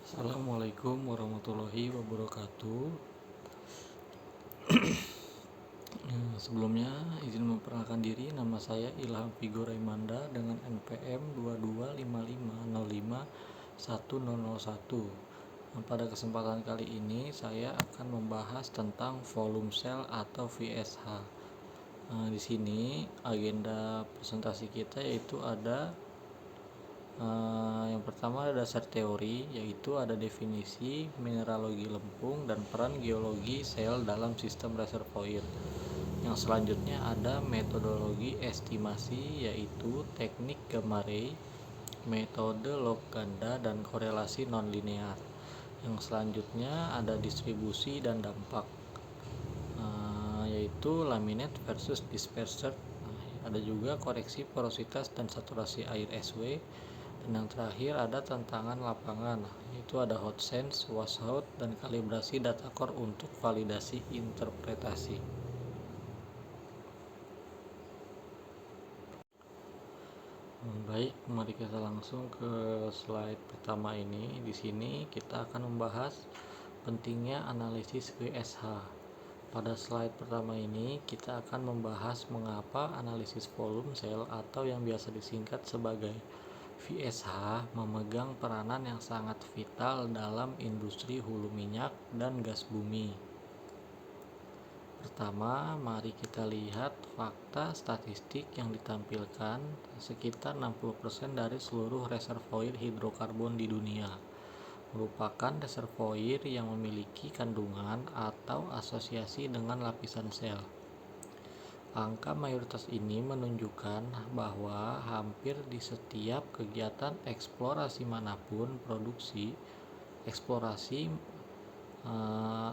Assalamualaikum warahmatullahi wabarakatuh. Sebelumnya izin memperkenalkan diri, nama saya Ilham Vigo Raimanda dengan NPM 2255051001. Pada kesempatan kali ini saya akan membahas tentang volume cell atau VSH. Di sini agenda presentasi kita yaitu ada yang pertama ada dasar teori, yaitu ada definisi mineralogi lempung dan peran geologi sel dalam sistem reservoir. Yang selanjutnya ada metodologi estimasi, yaitu teknik gamma ray, metode log ganda, dan korelasi nonlinear. Yang selanjutnya ada distribusi dan dampak, yaitu laminate versus disperser. Ada juga koreksi porositas dan saturasi air SW. Dan yang terakhir ada tantangan lapangan, yaitu ada hot sense, washout, dan kalibrasi data core untuk validasi interpretasi. Baik, mari kita langsung ke slide pertama ini. Di sini kita akan membahas pentingnya analisis VSH. Pada slide pertama ini kita akan membahas mengapa analisis volume cell atau yang biasa disingkat sebagai VSH memegang peranan yang sangat vital dalam industri hulu minyak dan gas bumi. Pertama, mari kita lihat fakta statistik yang ditampilkan. Sekitar 60% dari seluruh reservoir hidrokarbon di dunia merupakan reservoir yang memiliki kandungan atau asosiasi dengan lapisan sel. Angka mayoritas ini menunjukkan bahwa hampir di setiap kegiatan eksplorasi manapun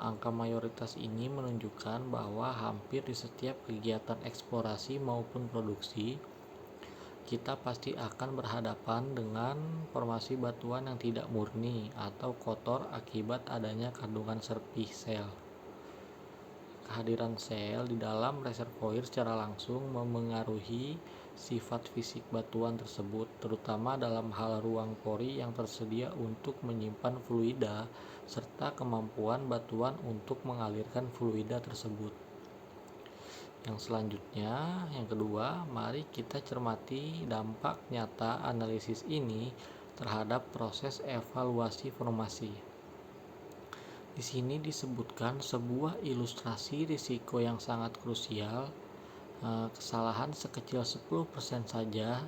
angka mayoritas ini menunjukkan bahwa hampir di setiap kegiatan eksplorasi maupun produksi, kita pasti akan berhadapan dengan formasi batuan yang tidak murni atau kotor akibat adanya kandungan serpih sel. Kehadiran sel di dalam reservoir secara langsung memengaruhi sifat fisik batuan tersebut, terutama dalam hal ruang pori yang tersedia untuk menyimpan fluida serta kemampuan batuan untuk mengalirkan fluida tersebut. Yang selanjutnya, yang kedua, mari kita cermati dampak nyata analisis ini terhadap proses evaluasi formasi. Di sini disebutkan sebuah ilustrasi risiko yang sangat krusial. Kesalahan sekecil 10% saja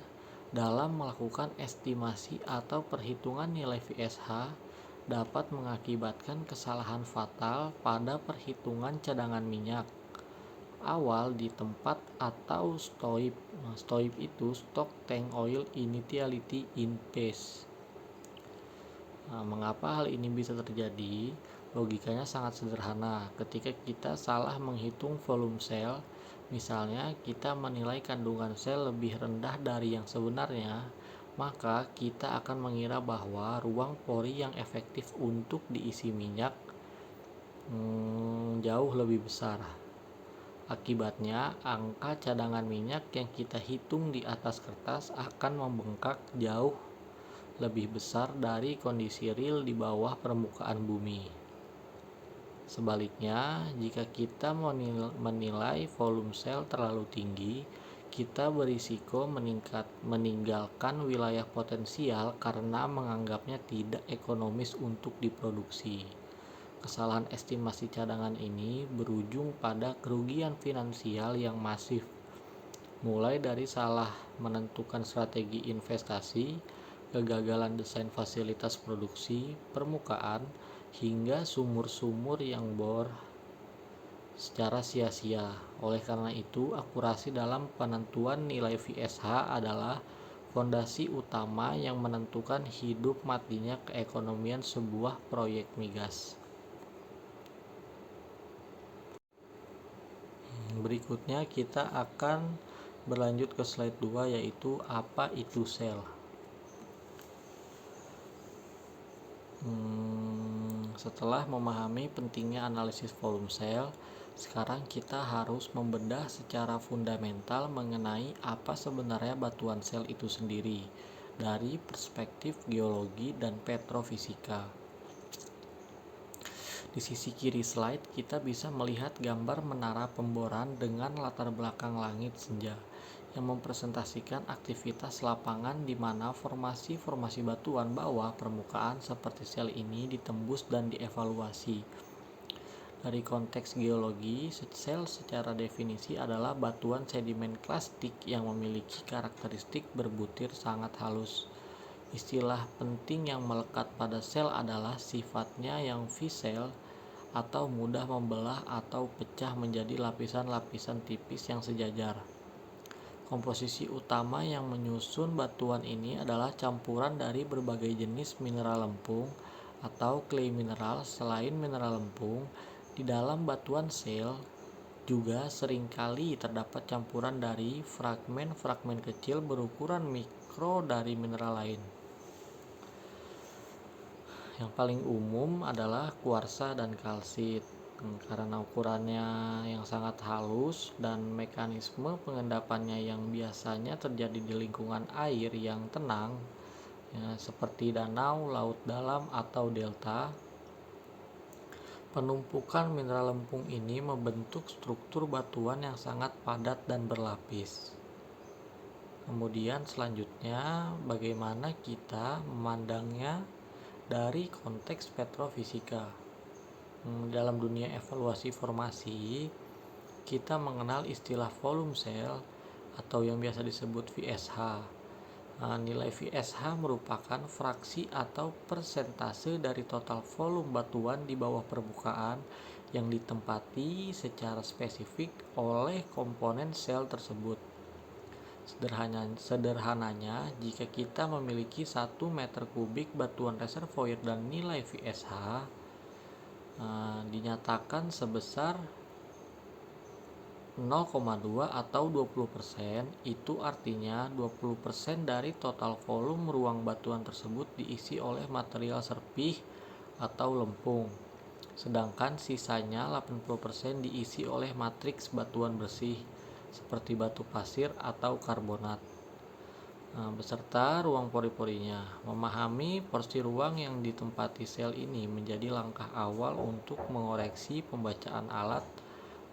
dalam melakukan estimasi atau perhitungan nilai VSH dapat mengakibatkan kesalahan fatal pada perhitungan cadangan minyak awal di tempat atau STOIP. STOIP itu Stock Tank Oil Initiality in Phase. Mengapa hal ini bisa terjadi? Logikanya sangat sederhana. Ketika kita salah menghitung volume sel, misalnya kita menilai kandungan sel lebih rendah dari yang sebenarnya, maka kita akan mengira bahwa ruang pori yang efektif untuk diisi minyak jauh lebih besar. Akibatnya, angka cadangan minyak yang kita hitung di atas kertas akan membengkak jauh lebih besar dari kondisi real di bawah permukaan bumi. Sebaliknya, jika kita menilai volume sel terlalu tinggi, kita berisiko meninggalkan wilayah potensial karena menganggapnya tidak ekonomis untuk diproduksi. Kesalahan estimasi cadangan ini berujung pada kerugian finansial yang masif, mulai dari salah menentukan strategi investasi, kegagalan desain fasilitas produksi permukaan, hingga sumur-sumur yang bor secara sia-sia. Oleh karena itu, akurasi dalam penentuan nilai VSH adalah fondasi utama yang menentukan hidup matinya keekonomian sebuah proyek migas. Berikutnya kita akan berlanjut ke slide 2, yaitu apa itu sel. Setelah memahami pentingnya analisis volume sel, sekarang kita harus membedah secara fundamental mengenai apa sebenarnya batuan sel itu sendiri dari perspektif geologi dan petrofisika. Di sisi kiri slide, kita bisa melihat gambar menara pemboran dengan latar belakang langit senja yang mempresentasikan aktivitas lapangan di mana formasi-formasi batuan bawah permukaan seperti sel ini ditembus dan dievaluasi. Dari konteks geologi, sel secara definisi adalah batuan sedimen klastik yang memiliki karakteristik berbutir sangat halus. Istilah penting yang melekat pada sel adalah sifatnya yang fissile atau mudah membelah atau pecah menjadi lapisan-lapisan tipis yang sejajar. Komposisi utama yang menyusun batuan ini adalah campuran dari berbagai jenis mineral lempung atau clay mineral. Selain mineral lempung, di dalam batuan sel juga seringkali terdapat campuran dari fragmen-fragmen kecil berukuran mikro dari mineral lain. Yang paling umum adalah kuarsa dan kalsit, karena ukurannya yang sangat halus dan mekanisme pengendapannya yang biasanya terjadi di lingkungan air yang tenang, ya, seperti danau, laut dalam, atau delta. Penumpukan mineral lempung ini membentuk struktur batuan yang sangat padat dan berlapis. Kemudian selanjutnya, bagaimana kita memandangnya dari konteks petrofisika. Dalam dunia evaluasi formasi, kita mengenal istilah volume cell atau yang biasa disebut VSH. Nilai VSH merupakan fraksi atau persentase dari total volume batuan di bawah permukaan yang ditempati secara spesifik oleh komponen sel tersebut. Sederhananya, jika kita memiliki 1 meter kubik batuan reservoir dan nilai VSH dinyatakan sebesar 0,2 atau 20%, itu artinya 20% dari total volume ruang batuan tersebut diisi oleh material serpih atau lempung, sedangkan sisanya 80% diisi oleh matriks batuan bersih seperti batu pasir atau karbonat, beserta ruang pori-porinya. Memahami porsi ruang yang ditempati sel ini menjadi langkah awal untuk mengoreksi pembacaan alat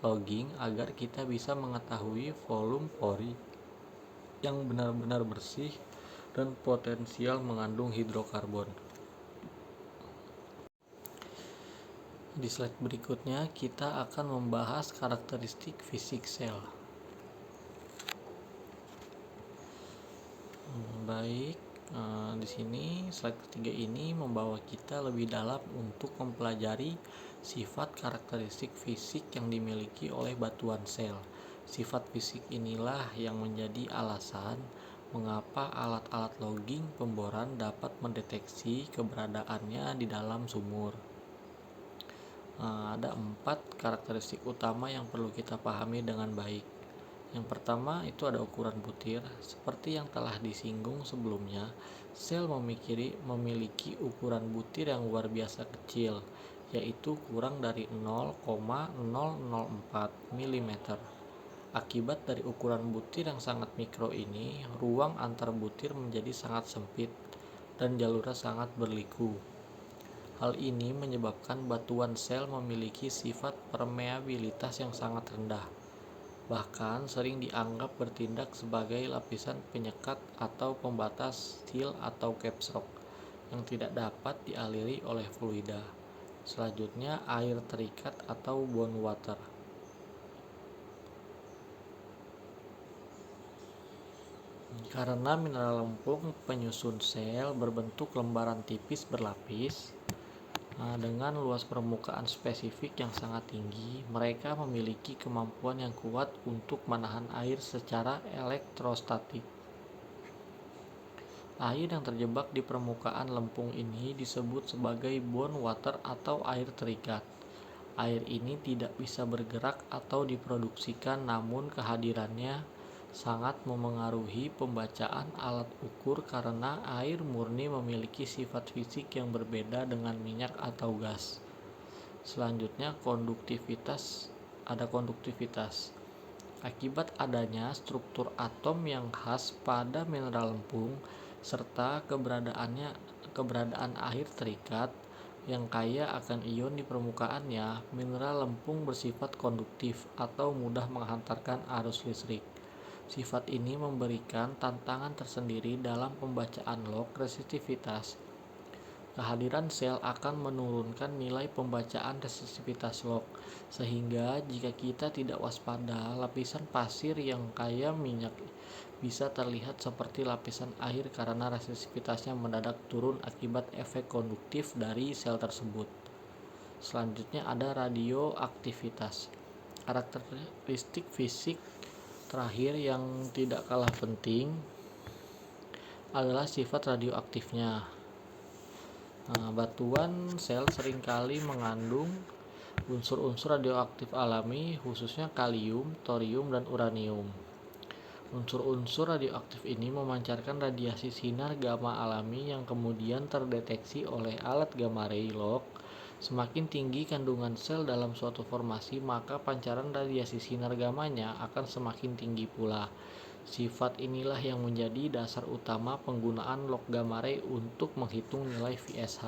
logging agar kita bisa mengetahui volume pori yang benar-benar bersih dan potensial mengandung hidrokarbon. Di slide berikutnya kita akan membahas karakteristik fisik sel. Baik, di sini slide ketiga ini membawa kita lebih dalam untuk mempelajari sifat karakteristik fisik yang dimiliki oleh batuan sel. Sifat fisik inilah yang menjadi alasan mengapa alat-alat logging pemboran dapat mendeteksi keberadaannya di dalam sumur. Ada 4 karakteristik utama yang perlu kita pahami dengan baik. Yang pertama itu ada ukuran butir. Seperti yang telah disinggung sebelumnya, sel memiliki ukuran butir yang luar biasa kecil, yaitu kurang dari 0,004 mm. Akibat dari ukuran butir yang sangat mikro ini, ruang antar butir menjadi sangat sempit dan jalurnya sangat berliku. Hal ini menyebabkan batuan sel memiliki sifat permeabilitas yang sangat rendah, bahkan sering dianggap bertindak sebagai lapisan penyekat atau pembatas seal atau caps rock yang tidak dapat dialiri oleh fluida. Selanjutnya, air terikat atau bond water. Karena mineral lempung penyusun sel berbentuk lembaran tipis berlapis, dengan luas permukaan spesifik yang sangat tinggi, mereka memiliki kemampuan yang kuat untuk menahan air secara elektrostatik. Air yang terjebak di permukaan lempung ini disebut sebagai bond water atau air terikat. Air ini tidak bisa bergerak atau diproduksikan, namun kehadirannya sangat memengaruhi pembacaan alat ukur karena air murni memiliki sifat fisik yang berbeda dengan minyak atau gas. Selanjutnya, konduktivitas. Akibat adanya struktur atom yang khas pada mineral lempung serta keberadaan air terikat, yang kaya akan ion di permukaannya, mineral lempung bersifat konduktif atau mudah menghantarkan arus listrik. Sifat ini memberikan tantangan tersendiri dalam pembacaan log resistivitas. Kehadiran sel akan menurunkan nilai pembacaan resistivitas log, sehingga jika kita tidak waspada, lapisan pasir yang kaya minyak bisa terlihat seperti lapisan air karena resistivitasnya mendadak turun akibat efek konduktif dari sel tersebut. Selanjutnya ada radioaktivitas. Karakteristik fisik terakhir yang tidak kalah penting adalah sifat radioaktifnya. Batuan sel seringkali mengandung unsur-unsur radioaktif alami, khususnya kalium, thorium, dan uranium. Unsur-unsur radioaktif ini memancarkan radiasi sinar gamma alami yang kemudian terdeteksi oleh alat gamma ray log. Semakin tinggi kandungan sel dalam suatu formasi, maka pancaran radiasi sinar gammanya akan semakin tinggi pula. Sifat inilah yang menjadi dasar utama penggunaan log gamma ray untuk menghitung nilai VSH.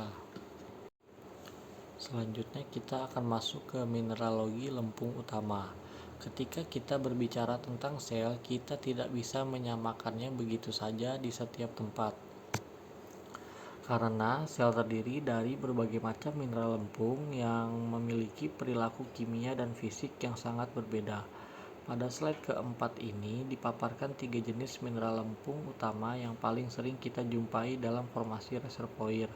Selanjutnya kita akan masuk ke mineralogi lempung utama. Ketika kita berbicara tentang sel, kita tidak bisa menyamakannya begitu saja di setiap tempat. Karena sel terdiri dari berbagai macam mineral lempung yang memiliki perilaku kimia dan fisik yang sangat berbeda. Pada slide keempat ini dipaparkan 3 jenis mineral lempung utama yang paling sering kita jumpai dalam formasi reservoir.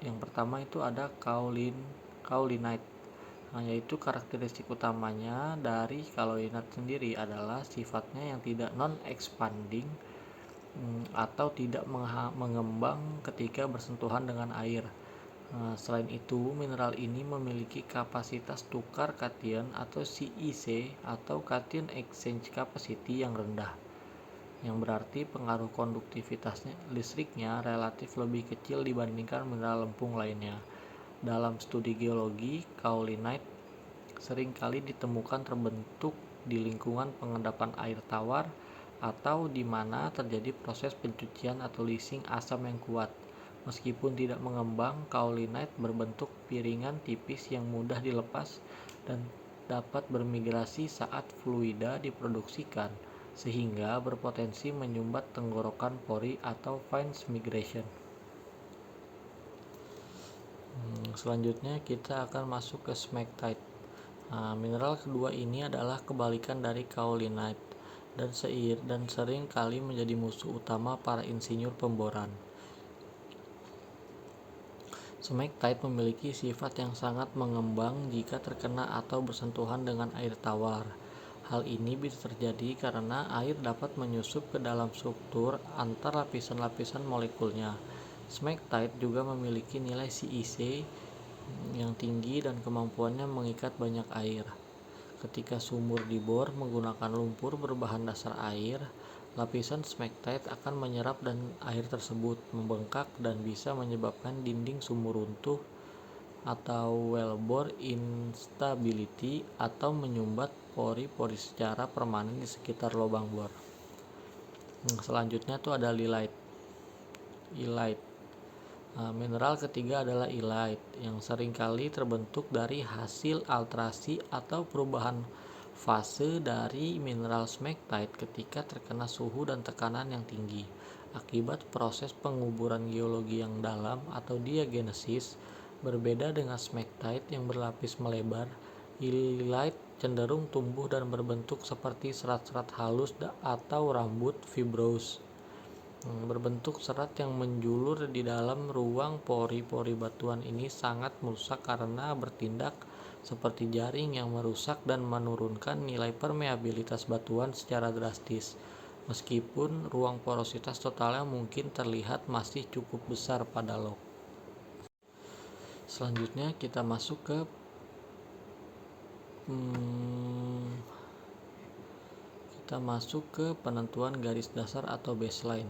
Yang pertama itu ada kaolinite, yaitu karakteristik utamanya dari kaolinite sendiri adalah sifatnya yang tidak non-expanding atau tidak mengembang ketika bersentuhan dengan air. Selain itu, mineral ini memiliki kapasitas tukar kation atau CEC atau cation exchange capacity yang rendah, yang berarti pengaruh konduktivitasnya listriknya relatif lebih kecil dibandingkan mineral lempung lainnya. Dalam studi geologi, kaolinite seringkali ditemukan terbentuk di lingkungan pengendapan air tawar atau di mana terjadi proses pencucian atau leaching asam yang kuat. Meskipun tidak mengembang, kaolinite berbentuk piringan tipis yang mudah dilepas dan dapat bermigrasi saat fluida diproduksikan, sehingga berpotensi menyumbat tenggorokan pori atau veins migration. Selanjutnya kita akan masuk ke smectite. Mineral kedua ini adalah kebalikan dari kaolinite dan sering kali menjadi musuh utama para insinyur pemboran. Smectite memiliki sifat yang sangat mengembang jika terkena atau bersentuhan dengan air tawar. Hal ini bisa terjadi karena air dapat menyusup ke dalam struktur antar lapisan-lapisan molekulnya. Smectite juga memiliki nilai CEC yang tinggi dan kemampuannya mengikat banyak air. Ketika sumur dibor menggunakan lumpur berbahan dasar air, lapisan smectite akan menyerap dan air tersebut membengkak dan bisa menyebabkan dinding sumur runtuh atau wellbore instability atau menyumbat pori-pori secara permanen di sekitar lubang bor. Selanjutnya itu ada illite. Mineral ketiga adalah illite yang seringkali terbentuk dari hasil alterasi atau perubahan fase dari mineral smectite ketika terkena suhu dan tekanan yang tinggi. Akibat proses penguburan geologi yang dalam atau diagenesis, berbeda dengan smectite yang berlapis melebar, illite cenderung tumbuh dan berbentuk seperti serat-serat halus atau rambut fibrous. Berbentuk serat yang menjulur di dalam ruang pori-pori batuan ini sangat merusak karena bertindak seperti jaring yang merusak dan menurunkan nilai permeabilitas batuan secara drastis. Meskipun ruang porositas totalnya mungkin terlihat masih cukup besar pada log. Selanjutnya kita masuk ke penentuan garis dasar atau baseline.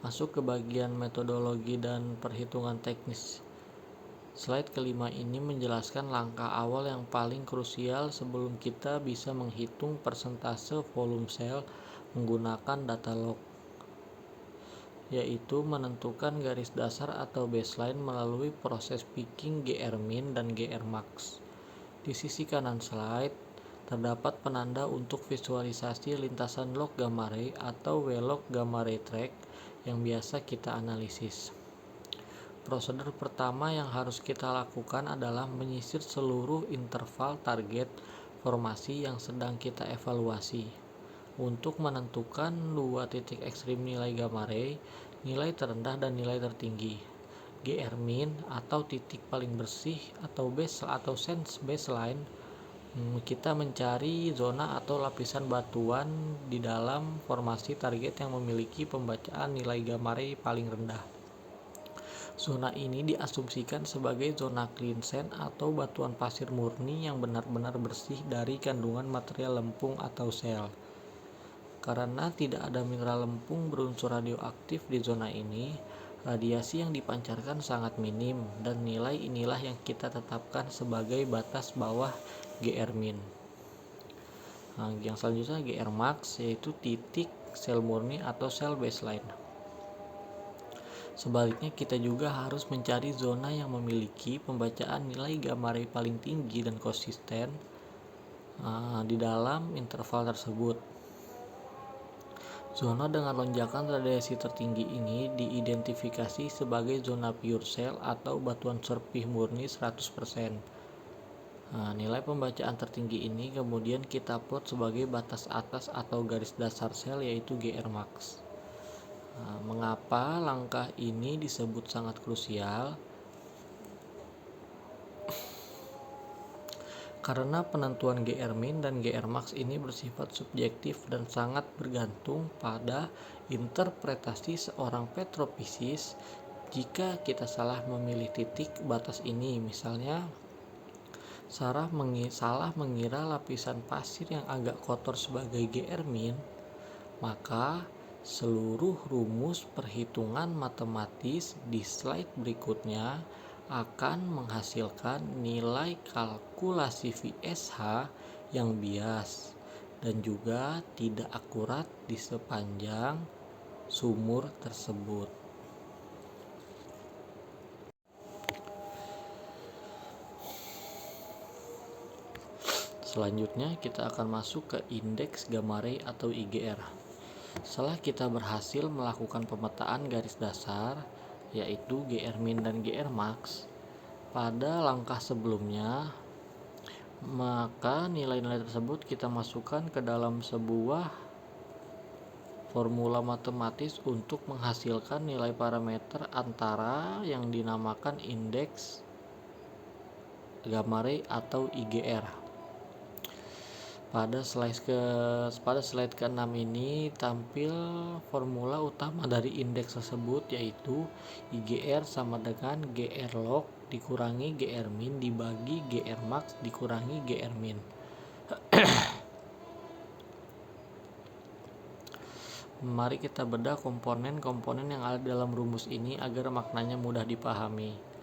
Masuk ke bagian metodologi dan perhitungan teknis. Slide kelima ini menjelaskan langkah awal yang paling krusial sebelum kita bisa menghitung persentase volume sel menggunakan data log. yaitu menentukan garis dasar atau baseline melalui proses picking GR-min dan GR-max. Di sisi kanan slide, terdapat penanda untuk visualisasi lintasan log gamma ray atau W-log gamma ray track yang biasa kita analisis. Prosedur pertama yang harus kita lakukan adalah menyisir seluruh interval target formasi yang sedang kita evaluasi untuk menentukan dua titik ekstrim nilai gamma ray, nilai terendah dan nilai tertinggi. GR-min atau titik paling bersih atau sense baseline, kita mencari zona atau lapisan batuan di dalam formasi target yang memiliki pembacaan nilai gamma ray paling rendah. Zona ini diasumsikan sebagai zona clean sand atau batuan pasir murni yang benar-benar bersih dari kandungan material lempung atau sel. Karena tidak ada mineral lempung berunsur radioaktif di zona ini, radiasi yang dipancarkan sangat minim dan nilai inilah yang kita tetapkan sebagai batas bawah GR-min. Yang selanjutnya GR-max, yaitu titik sel murni atau sel baseline. Sebaliknya kita juga harus mencari zona yang memiliki pembacaan nilai gamma ray paling tinggi dan konsisten di dalam interval tersebut. Zona dengan lonjakan radiasi tertinggi ini diidentifikasi sebagai zona pure cell atau batuan serpih murni 100%. Nilai pembacaan tertinggi ini kemudian kita plot sebagai batas atas atau garis dasar sel, yaitu GR-max. Mengapa langkah ini disebut sangat krusial? Karena penentuan GR-min dan GR-max ini bersifat subjektif dan sangat bergantung pada interpretasi seorang petrofisis. Jika kita salah memilih titik batas ini, misalnya salah mengira lapisan pasir yang agak kotor sebagai GR-min, maka seluruh rumus perhitungan matematis di slide berikutnya akan menghasilkan nilai kalkulasi VSH yang bias dan juga tidak akurat di sepanjang sumur tersebut. Selanjutnya kita akan masuk ke indeks gamma ray atau IGR. Setelah kita berhasil melakukan pemetaan garis dasar, yaitu GR-min dan GR-max, pada langkah sebelumnya, maka nilai-nilai tersebut kita masukkan ke dalam sebuah formula matematis untuk menghasilkan nilai parameter antara yang dinamakan indeks gamma ray atau IGR. Pada slide ke-6 ini tampil formula utama dari indeks tersebut, yaitu IGR sama dengan GR log dikurangi GR min dibagi GR max dikurangi GR min. Mari kita bedah komponen-komponen yang ada dalam rumus ini agar maknanya mudah dipahami.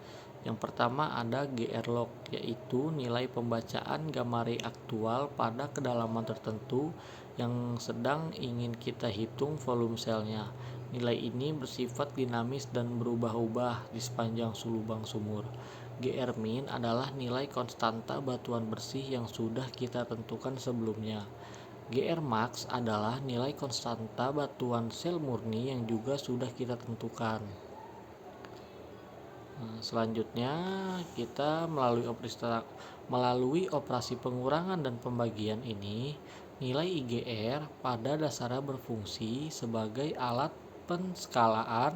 Yang pertama ada GR log, yaitu nilai pembacaan gamma ray aktual pada kedalaman tertentu yang sedang ingin kita hitung volume selnya. Nilai ini bersifat dinamis dan berubah-ubah di sepanjang lubang sumur. GR min adalah nilai konstanta batuan bersih yang sudah kita tentukan sebelumnya. GR max adalah nilai konstanta batuan sel murni yang juga sudah kita tentukan. Selanjutnya kita melalui operasi pengurangan dan pembagian ini, nilai IGR pada dasarnya berfungsi sebagai alat penskalaan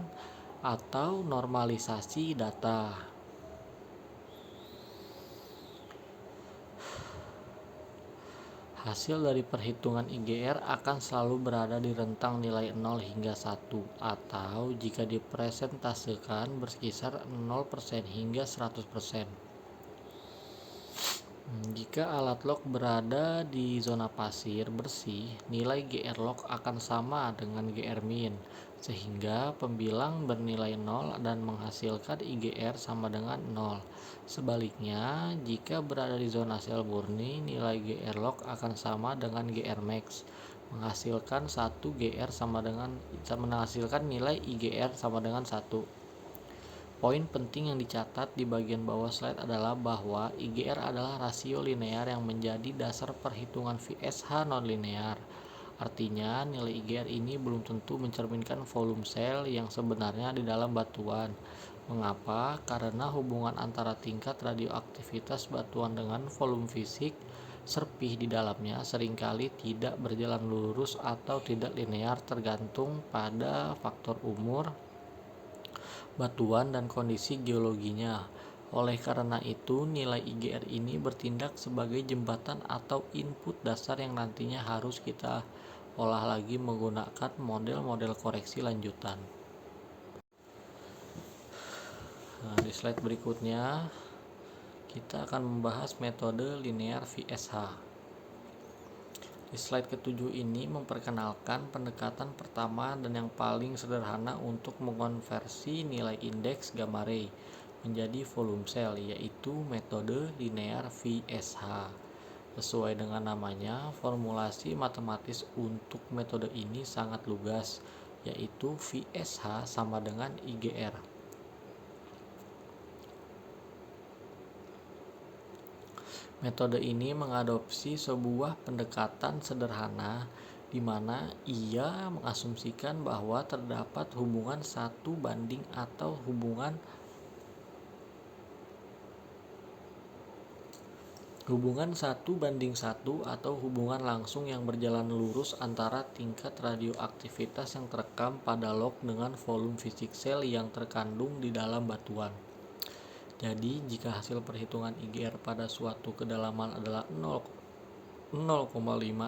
atau normalisasi data. Hasil dari perhitungan IGR akan selalu berada di rentang nilai 0 hingga 1 atau jika dipresentasikan berkisar 0% hingga 100%. Jika alat log berada di zona pasir bersih, nilai GR log akan sama dengan GR min, sehingga pembilang bernilai 0 dan menghasilkan IGR sama dengan 0. Sebaliknya, jika berada di zona sel murni, nilai GR log akan sama dengan GR max. menghasilkan nilai IGR sama dengan 1. Poin penting yang dicatat di bagian bawah slide adalah bahwa IGR adalah rasio linear yang menjadi dasar perhitungan VSH nonlinear. Artinya, nilai IGR ini belum tentu mencerminkan volume sel yang sebenarnya di dalam batuan. Mengapa? Karena hubungan antara tingkat radioaktivitas batuan dengan volume fisik serpih di dalamnya seringkali tidak berjalan lurus atau tidak linear tergantung pada faktor umur batuan dan kondisi geologinya. Oleh karena itu, nilai IGR ini bertindak sebagai jembatan atau input dasar yang nantinya harus kita olah lagi menggunakan model-model koreksi lanjutan. Nah, di slide berikutnya kita akan membahas metode linear VSH. Di slide ke-7 ini memperkenalkan pendekatan pertama dan yang paling sederhana untuk mengonversi nilai indeks gamma ray menjadi volume sel, yaitu metode linear VSH. Sesuai dengan namanya, formulasi matematis untuk metode ini sangat lugas, yaitu VSH sama dengan IGR. Metode ini mengadopsi sebuah pendekatan sederhana di mana ia mengasumsikan bahwa terdapat hubungan 1 banding atau hubungan 1 banding 1 atau hubungan langsung yang berjalan lurus antara tingkat radioaktivitas yang terekam pada log dengan volume fisik sel yang terkandung di dalam batuan. Jadi, jika hasil perhitungan IGR pada suatu kedalaman adalah 0,5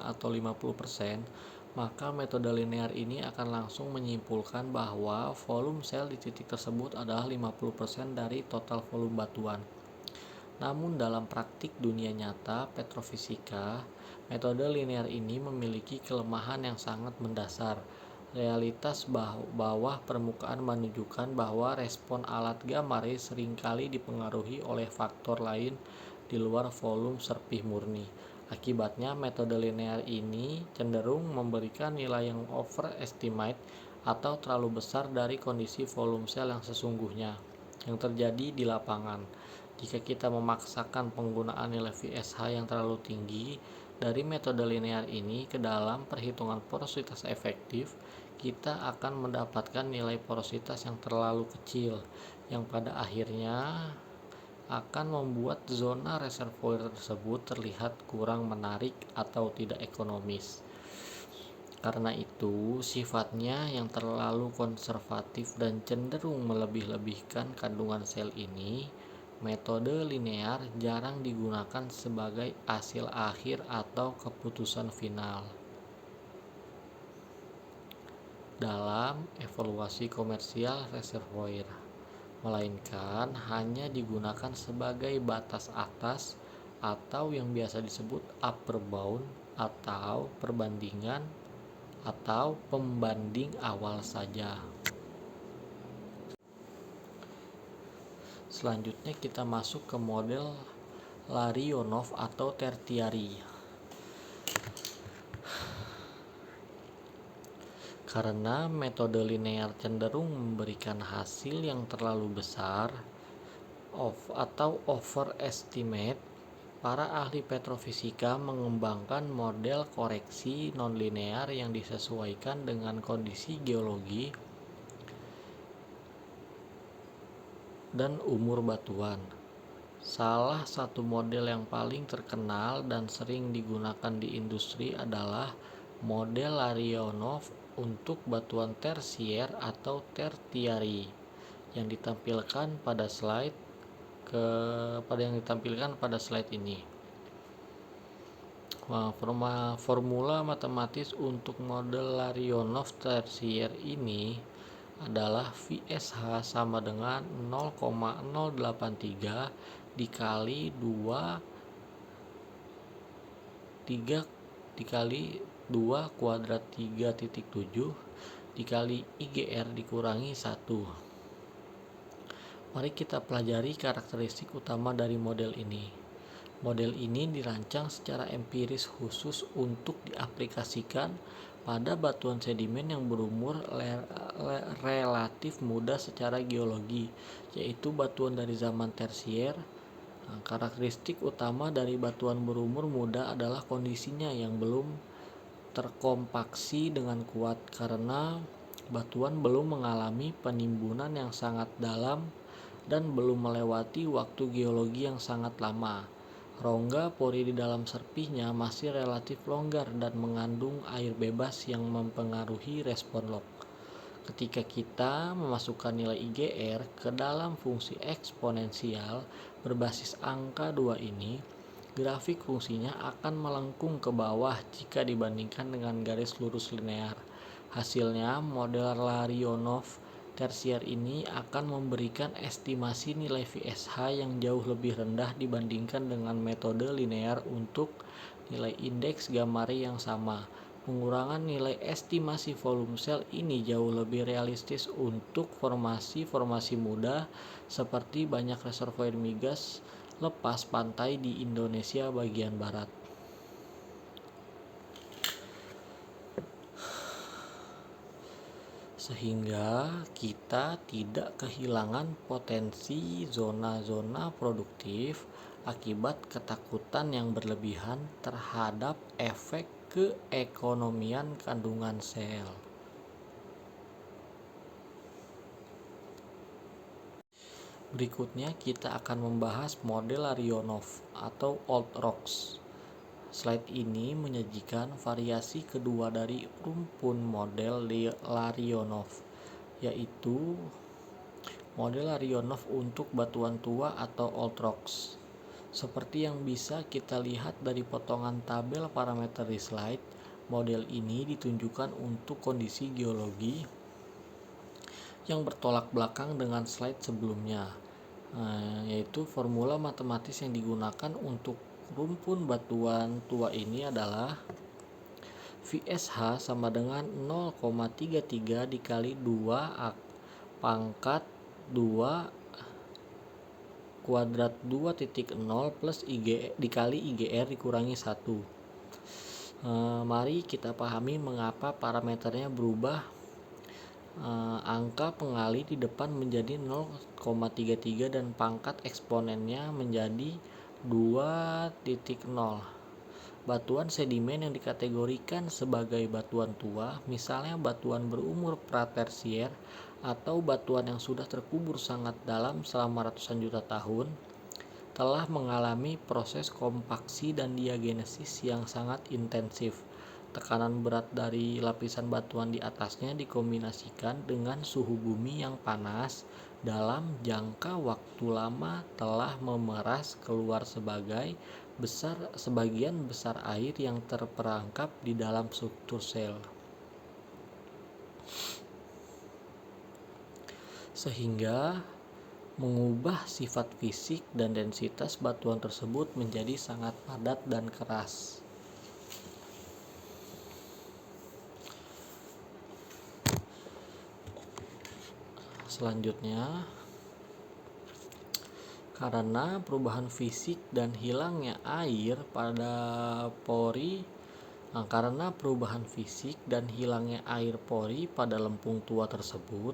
atau 50%, maka metode linear ini akan langsung menyimpulkan bahwa volume sel di titik tersebut adalah 50% dari total volume batuan. Namun dalam praktik dunia nyata petrofisika, metode linear ini memiliki kelemahan yang sangat mendasar. Realitas bawah permukaan menunjukkan bahwa respon alat gamma ray seringkali dipengaruhi oleh faktor lain di luar volume serpih murni. Akibatnya, metode linear ini cenderung memberikan nilai yang overestimate atau terlalu besar dari kondisi volume sel yang sesungguhnya yang terjadi di lapangan. Jika kita memaksakan penggunaan nilai VSH yang terlalu tinggi dari metode linear ini ke dalam perhitungan porositas efektif, kita akan mendapatkan nilai porositas yang terlalu kecil, yang pada akhirnya akan membuat zona reservoir tersebut terlihat kurang menarik atau tidak ekonomis. Karena itu, sifatnya yang terlalu konservatif dan cenderung melebih-lebihkan kandungan sel ini, metode linear jarang digunakan sebagai hasil akhir atau keputusan final dalam evaluasi komersial reservoir, melainkan hanya digunakan sebagai batas atas atau yang biasa disebut upper bound atau perbandingan atau pembanding awal saja. Selanjutnya kita masuk ke model Larionov atau tertiary. Karena metode linear cenderung memberikan hasil yang terlalu besar atau overestimate, para ahli petrofisika mengembangkan model koreksi nonlinear yang disesuaikan dengan kondisi geologi dan umur batuan. Salah satu model yang paling terkenal dan sering digunakan di industri adalah model Larionov untuk batuan tersier atau tertiary yang ditampilkan pada slide ini. Formula matematis untuk model Larionov tersier ini adalah VSH sama dengan 0,083 dikali 2 kuadrat 3.7 dikali IGR dikurangi 1. Mari kita pelajari karakteristik utama dari model ini. Model ini dirancang secara empiris khusus untuk diaplikasikan pada batuan sedimen yang berumur relatif muda secara geologi, yaitu batuan dari zaman tersier. Karakteristik utama dari batuan berumur muda adalah kondisinya yang belum terkompaksi dengan kuat karena batuan belum mengalami penimbunan yang sangat dalam dan belum melewati waktu geologi yang sangat lama. Rongga pori di dalam serpihnya masih relatif longgar dan mengandung air bebas yang mempengaruhi respon lock. Ketika kita memasukkan nilai IGR ke dalam fungsi eksponensial berbasis angka 2 ini, grafik fungsinya akan melengkung ke bawah jika dibandingkan dengan garis lurus linear. Hasilnya, model Larionov tersier ini akan memberikan estimasi nilai VSH yang jauh lebih rendah dibandingkan dengan metode linear untuk nilai indeks gamma ray yang sama. Pengurangan nilai estimasi volume sel ini jauh lebih realistis untuk formasi-formasi muda seperti banyak reservoir migas lepas pantai di Indonesia bagian barat. Sehingga kita tidak kehilangan potensi zona-zona produktif akibat ketakutan yang berlebihan terhadap efek keekonomian kandungan sel. Berikutnya kita akan membahas model Larionov atau Old Rocks. Slide ini menyajikan variasi kedua dari rumpun model Larionov, yaitu model Larionov untuk batuan tua atau Old Rocks. Seperti yang bisa kita lihat dari potongan tabel parameter di slide, model ini ditunjukkan untuk kondisi geologi yang bertolak belakang dengan slide sebelumnya, yaitu formula matematis yang digunakan untuk rumpun batuan tua ini adalah VSH sama dengan 0,33 dikali 2 pangkat 2 kuadrat 2.0 plus dikali IGR dikurangi 1. Mari kita pahami mengapa parameternya berubah. Angka pengali di depan menjadi 0,33 dan pangkat eksponennya menjadi 2.0. Batuan sedimen yang dikategorikan sebagai batuan tua, misalnya batuan berumur pratersier atau batuan yang sudah terkubur sangat dalam selama ratusan juta tahun, telah mengalami proses kompaksi dan diagenesis yang sangat intensif. Tekanan berat dari lapisan batuan di atasnya dikombinasikan dengan suhu bumi yang panas dalam jangka waktu lama telah memeras keluar sebagian besar air yang terperangkap di dalam struktur sel, sehingga mengubah sifat fisik dan densitas batuan tersebut menjadi sangat padat dan keras. Selanjutnya, karena perubahan fisik dan hilangnya air pada pori pada lempung tua tersebut,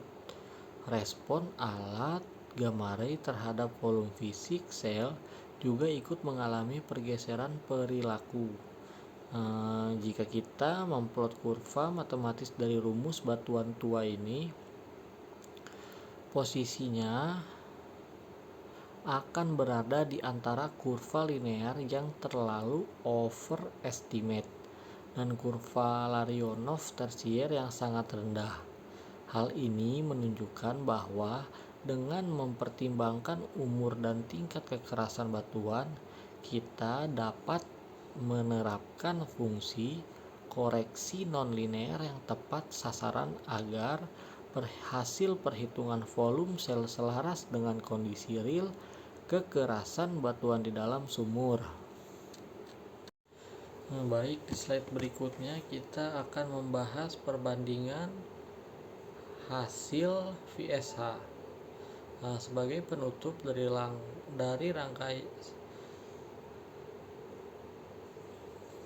respon alat gamma ray terhadap volume fisik sel juga ikut mengalami pergeseran perilaku. Jika kita memplot kurva matematis dari rumus batuan tua ini, posisinya akan berada di antara kurva linear yang terlalu overestimate dan kurva Larionov tersier yang sangat rendah. Hal ini menunjukkan bahwa dengan mempertimbangkan umur dan tingkat kekerasan batuan, kita dapat menerapkan fungsi koreksi non-linear yang tepat sasaran agar hasil perhitungan volume sel selaras dengan kondisi real kekerasan batuan di dalam sumur. Baik, di slide berikutnya kita akan membahas perbandingan hasil VSH. Sebagai penutup dari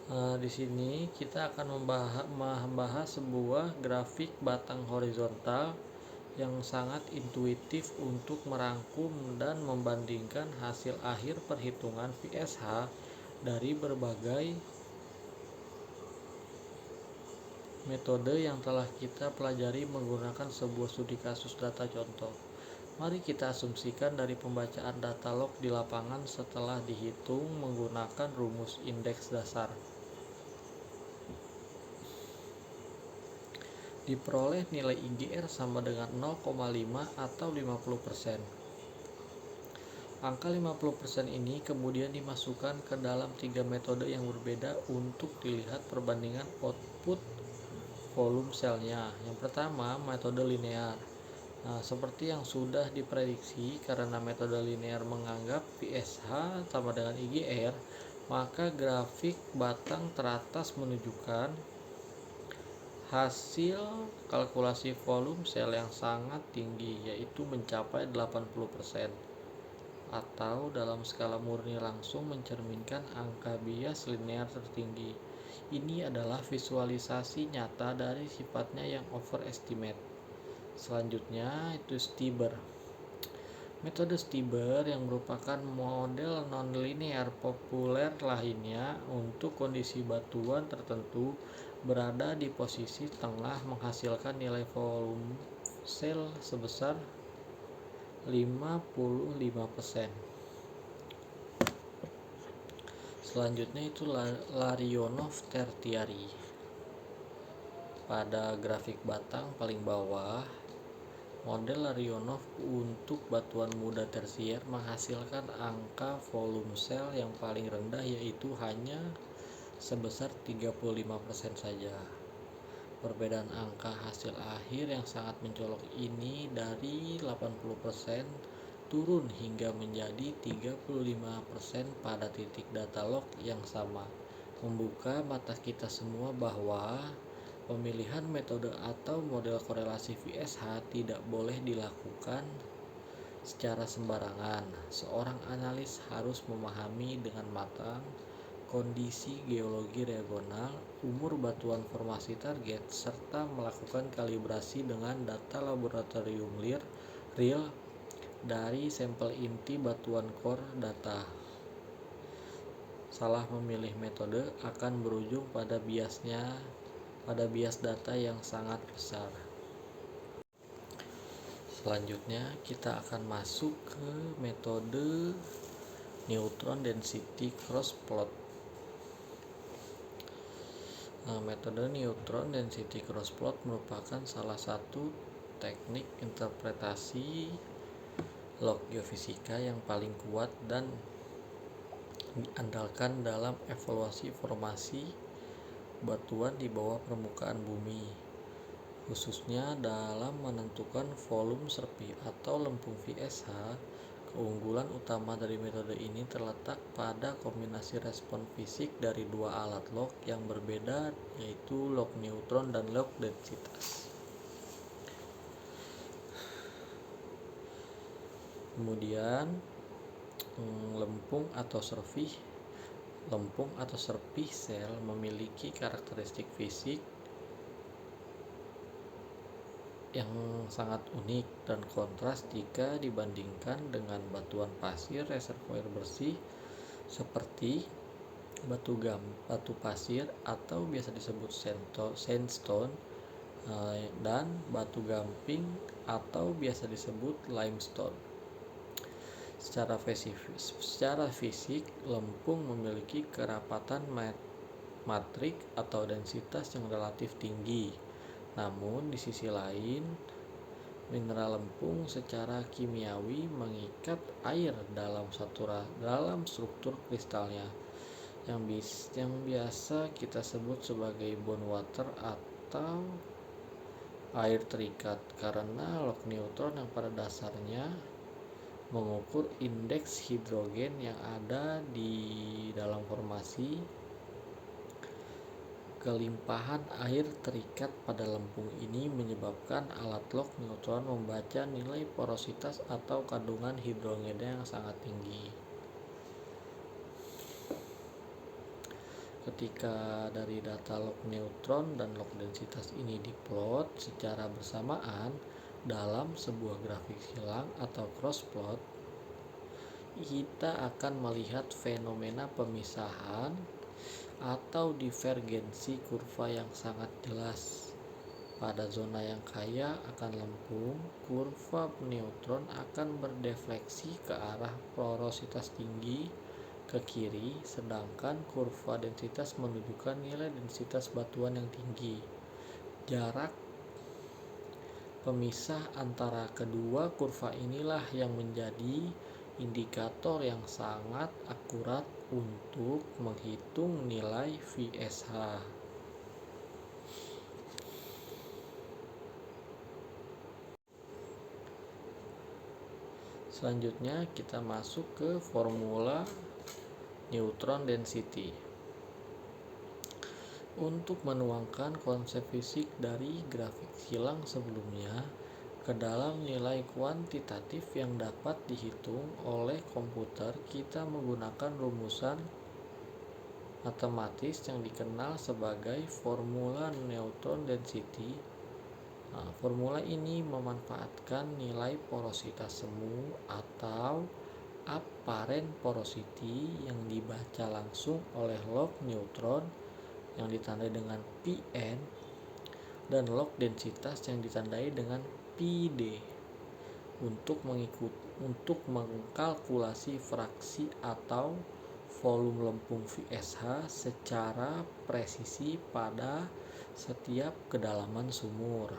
Di sini kita akan membahas sebuah grafik batang horizontal yang sangat intuitif untuk merangkum dan membandingkan hasil akhir perhitungan VSH dari berbagai metode yang telah kita pelajari menggunakan sebuah studi kasus data contoh. Mari kita asumsikan dari pembacaan data log di lapangan setelah dihitung menggunakan rumus indeks dasar. Diperoleh nilai IGR sama dengan 0,5 atau 50%. Angka 50% ini kemudian dimasukkan ke dalam 3 metode yang berbeda untuk dilihat perbandingan output volume selnya. Yang pertama, metode linear. Seperti yang sudah diprediksi, karena metode linear menganggap VSH sama dengan IGR, maka grafik batang teratas menunjukkan hasil kalkulasi volume sel yang sangat tinggi, yaitu mencapai 80%, atau dalam skala murni langsung mencerminkan angka bias linear tertinggi. Ini adalah visualisasi nyata dari sifatnya yang overestimate. Selanjutnya itu Stieber. Metode Stieber yang merupakan model non-linear populer lainnya untuk kondisi batuan tertentu berada di posisi tengah menghasilkan nilai volume sel sebesar 55%. Selanjutnya itu Larionov tertiary. Pada grafik batang paling bawah, model Larionov untuk batuan muda tersier menghasilkan angka volume sel yang paling rendah, yaitu hanya sebesar 35% saja. Perbedaan angka hasil akhir yang sangat mencolok ini dari 80% turun hingga menjadi 35% pada titik data log yang sama, membuka mata kita semua bahwa pemilihan metode atau model korelasi VSH tidak boleh dilakukan secara sembarangan. Seorang analis harus memahami dengan matang kondisi geologi regional, umur batuan formasi target, serta melakukan kalibrasi dengan data laboratorium real dari sampel inti batuan core data. Salah memilih metode akan berujung pada bias data yang sangat besar. Selanjutnya kita akan masuk ke metode neutron density cross plot. Metode neutron density cross plot merupakan salah satu teknik interpretasi log geofisika yang paling kuat dan diandalkan dalam evaluasi formasi batuan di bawah permukaan bumi, khususnya dalam menentukan volume serpi atau lempung VSH. Keunggulan utama dari metode ini terletak pada kombinasi respon fisik dari dua alat log yang berbeda, yaitu log neutron dan log densitas. Kemudian lempung atau serpih sel memiliki karakteristik fisik yang sangat unik dan kontras jika dibandingkan dengan batuan pasir reservoir bersih seperti batu pasir atau biasa disebut sandstone, dan batu gamping atau biasa disebut limestone. Secara fisik, lempung memiliki kerapatan matrik atau densitas yang relatif tinggi. Namun di sisi lain, mineral lempung secara kimiawi mengikat air dalam struktur kristalnya, yang biasa kita sebut sebagai bond water atau air terikat, karena log neutron yang pada dasarnya mengukur indeks hidrogen yang ada di dalam formasi. Kelimpahan air terikat pada lempung ini menyebabkan alat log neutron membaca nilai porositas atau kandungan hidrogennya yang sangat tinggi. Ketika dari data log neutron dan log densitas ini diplot secara bersamaan dalam sebuah grafik silang atau cross plot, kita akan melihat fenomena pemisahan atau divergensi kurva yang sangat jelas. Pada zona yang kaya akan lempung, kurva neutron akan berdefleksi ke arah porositas tinggi ke kiri, sedangkan kurva densitas menunjukkan nilai densitas batuan yang tinggi. Jarak pemisah antara kedua kurva inilah yang menjadi indikator yang sangat akurat untuk menghitung nilai VSH. Selanjutnya kita masuk ke formula neutron density. Untuk menuangkan konsep fisik dari grafik silang sebelumnya ke dalam nilai kuantitatif yang dapat dihitung oleh komputer, kita menggunakan rumusan matematis yang dikenal sebagai formula neutron density. Formula ini memanfaatkan nilai porositas semu atau apparent porosity yang dibaca langsung oleh log neutron yang ditandai dengan Pn dan log densitas yang ditandai dengan Pd untuk mengkalkulasi fraksi atau volume lempung VSH secara presisi pada setiap kedalaman sumur.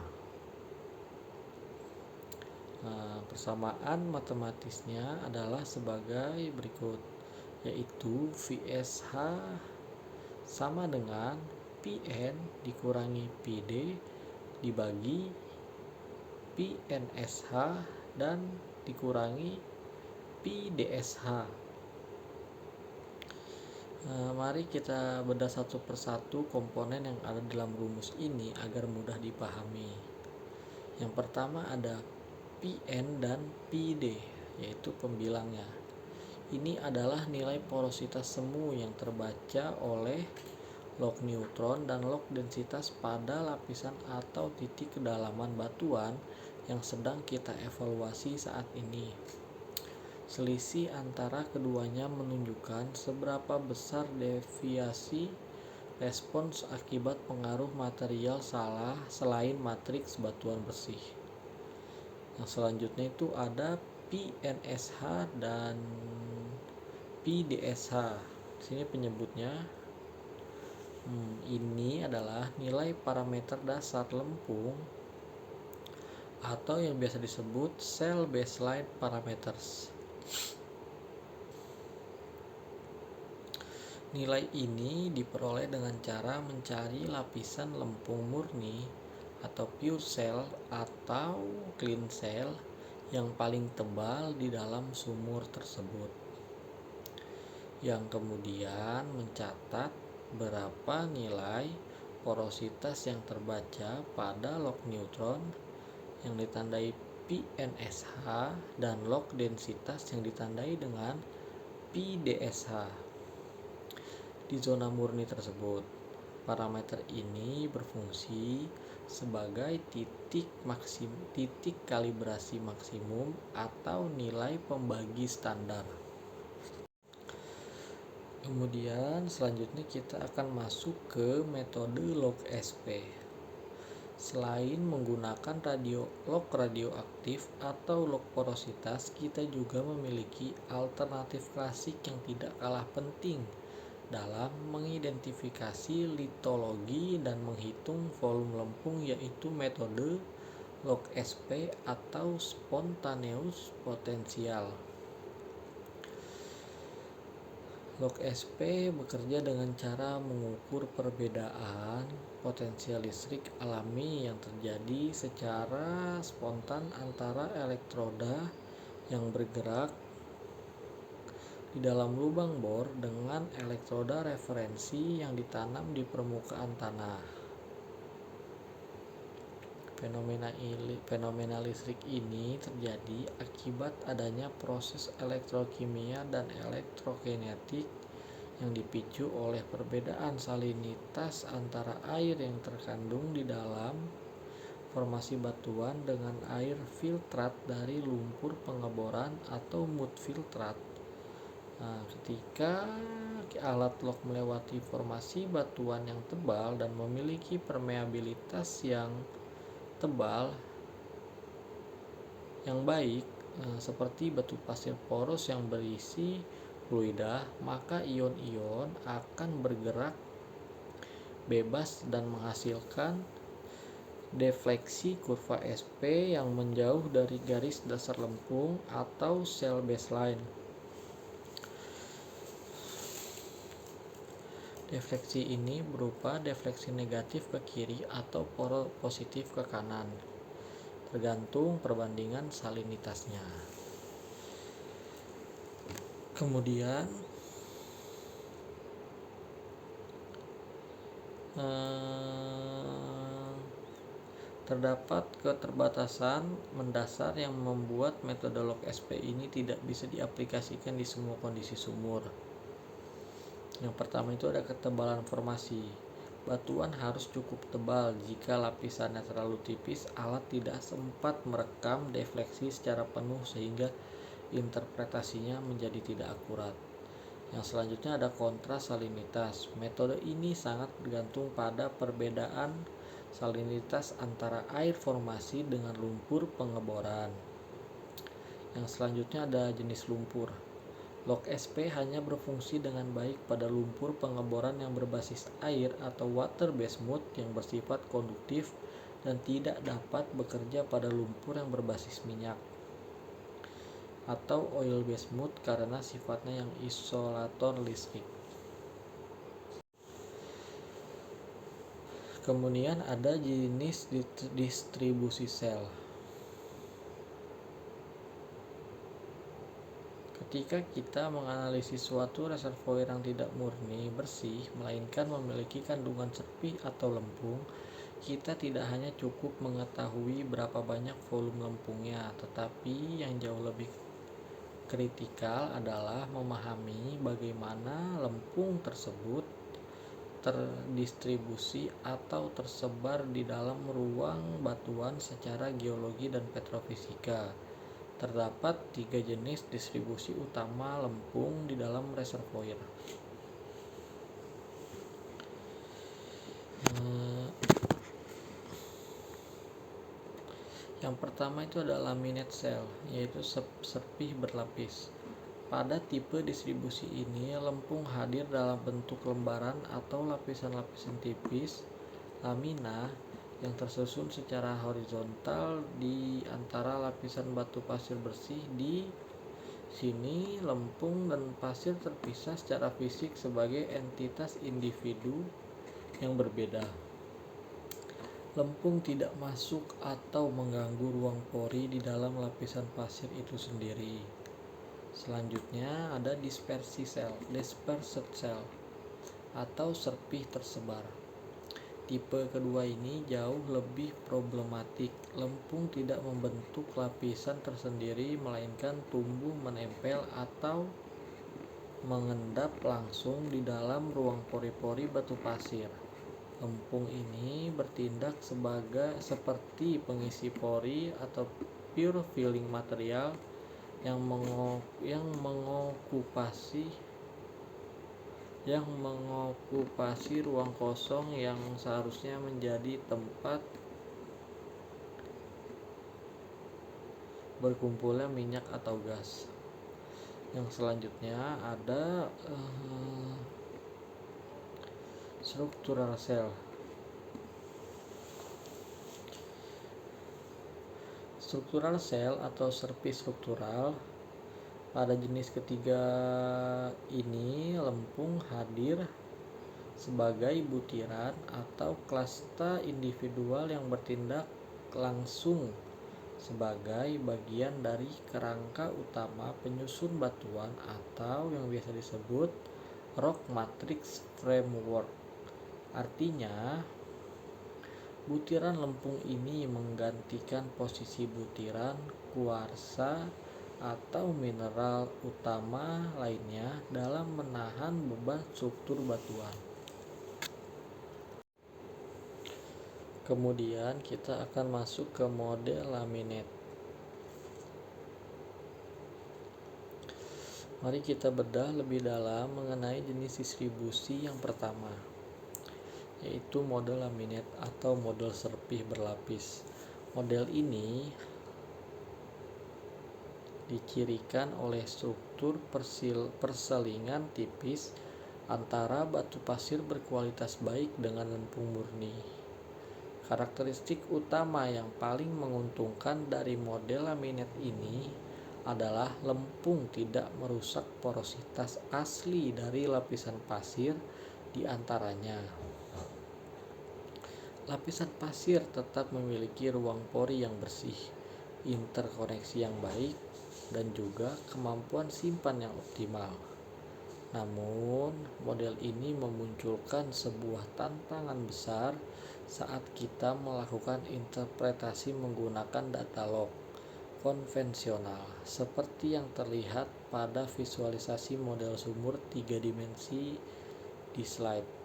Persamaan matematisnya adalah sebagai berikut, yaitu VSH sama dengan Pn dikurangi Pd dibagi Pnsh dan dikurangi Pdsh. Mari kita bedah satu persatu komponen yang ada dalam rumus ini agar mudah dipahami. Yang pertama ada Pn dan Pd, yaitu pembilangnya. Ini adalah nilai porositas semu yang terbaca oleh log neutron dan log densitas pada lapisan atau titik kedalaman batuan yang sedang kita evaluasi saat ini. Selisih antara keduanya menunjukkan seberapa besar deviasi respons akibat pengaruh material salah selain matriks batuan bersih. Yang selanjutnya itu ada Pnsh dan Pdsh. Di sini penyebutnya. Ini adalah nilai parameter dasar lempung atau yang biasa disebut cell baseline parameters. Nilai ini diperoleh dengan cara mencari lapisan lempung murni atau pure cell atau clean cell yang paling tebal di dalam sumur tersebut, yang kemudian mencatat berapa nilai porositas yang terbaca pada log neutron yang ditandai Pnsh dan log densitas yang ditandai dengan Pdsh di zona murni tersebut. Parameter ini berfungsi sebagai titik kalibrasi maksimum atau nilai pembagi standar. Kemudian selanjutnya kita akan masuk ke metode log SP. Selain menggunakan log radioaktif atau log porositas, kita juga memiliki alternatif klasik yang tidak kalah penting dalam mengidentifikasi litologi dan menghitung volume lempung, yaitu metode log SP atau spontaneous potential. Log SP bekerja dengan cara mengukur perbedaan potensial listrik alami yang terjadi secara spontan antara elektroda yang bergerak di dalam lubang bor dengan elektroda referensi yang ditanam di permukaan tanah. Fenomena listrik ini terjadi akibat adanya proses elektrokimia dan elektrokinetik yang dipicu oleh perbedaan salinitas antara air yang terkandung di dalam formasi batuan dengan air filtrat dari lumpur pengeboran atau mud filtrat. Nah, ketika alat log melewati formasi batuan yang tebal dan memiliki permeabilitas yang tebal yang baik, seperti batu pasir poros yang berisi fluida, maka ion-ion akan bergerak bebas dan menghasilkan defleksi kurva SP yang menjauh dari garis dasar lempung atau shell baseline. Defleksi ini berupa defleksi negatif ke kiri atau positif ke kanan, tergantung perbandingan salinitasnya. Kemudian terdapat keterbatasan mendasar yang membuat metode log SP ini tidak bisa diaplikasikan di semua kondisi sumur. Yang pertama itu ada ketebalan formasi. Batuan harus cukup tebal. Jika lapisannya terlalu tipis, alat tidak sempat merekam defleksi secara penuh sehingga interpretasinya menjadi tidak akurat. Yang selanjutnya ada kontras salinitas. Metode ini sangat bergantung pada perbedaan salinitas antara air formasi dengan lumpur pengeboran. Yang selanjutnya ada jenis lumpur. Log SP hanya berfungsi dengan baik pada lumpur pengeboran yang berbasis air atau water based mud yang bersifat konduktif dan tidak dapat bekerja pada lumpur yang berbasis minyak atau oil based mud karena sifatnya yang isolator listrik. Kemudian ada jenis distribusi sel. Ketika kita menganalisis suatu reservoir yang tidak murni bersih, melainkan memiliki kandungan serpih atau lempung, kita tidak hanya cukup mengetahui berapa banyak volume lempungnya, tetapi yang jauh lebih kritikal adalah memahami bagaimana lempung tersebut terdistribusi atau tersebar di dalam ruang batuan secara geologi dan petrofisika. Terdapat 3 jenis distribusi utama lempung di dalam reservoir. Yang pertama itu ada laminate cell, yaitu serpih berlapis. Pada tipe distribusi ini, lempung hadir dalam bentuk lembaran atau lapisan-lapisan tipis lamina yang tersusun secara horizontal di antara lapisan batu pasir bersih. Di sini, lempung dan pasir terpisah secara fisik sebagai entitas individu yang berbeda. Lempung tidak masuk atau mengganggu ruang pori di dalam lapisan pasir itu sendiri. Selanjutnya ada dispersi sel, dispersed cell, atau serpih tersebar. Tipe kedua ini jauh lebih problematik. Lempung tidak membentuk lapisan tersendiri, melainkan tumbuh menempel atau mengendap langsung di dalam ruang pori-pori batu pasir. Lempung ini bertindak seperti pengisi pori atau pure filling material yang mengokupasi ruang kosong yang seharusnya menjadi tempat berkumpulnya minyak atau gas. Yang selanjutnya ada struktural cell. Struktural sel atau serpih struktural. Pada jenis ketiga ini, lempung hadir sebagai butiran atau klasta individual yang bertindak langsung sebagai bagian dari kerangka utama penyusun batuan atau yang biasa disebut rock matrix framework. Artinya, butiran lempung ini menggantikan posisi butiran kuarsa atau mineral utama lainnya dalam menahan beban struktur batuan. Kemudian kita akan masuk ke model laminate. Mari kita bedah lebih dalam mengenai jenis distribusi yang pertama, yaitu model laminate atau model serpih berlapis. Model ini dicirikan oleh struktur perselingan tipis antara batu pasir berkualitas baik dengan lempung murni. Karakteristik utama yang paling menguntungkan dari model laminate ini adalah lempung tidak merusak porositas asli dari lapisan pasir di antaranya. Lapisan pasir tetap memiliki ruang pori yang bersih, interkoneksi yang baik, dan juga kemampuan simpan yang optimal. Namun, model ini memunculkan sebuah tantangan besar saat kita melakukan interpretasi menggunakan data log konvensional, seperti yang terlihat pada visualisasi model sumur 3 dimensi di slide.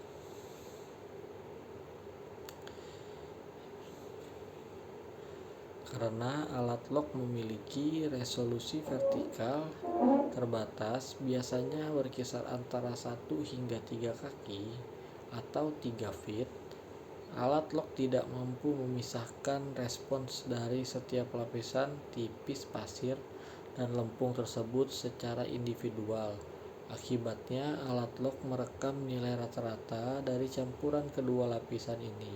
Karena alat log memiliki resolusi vertikal terbatas, biasanya berkisar antara 1 hingga 3 kaki atau 3 feet, alat log tidak mampu memisahkan respons dari setiap lapisan tipis pasir dan lempung tersebut secara individual. Akibatnya, alat log merekam nilai rata-rata dari campuran kedua lapisan ini,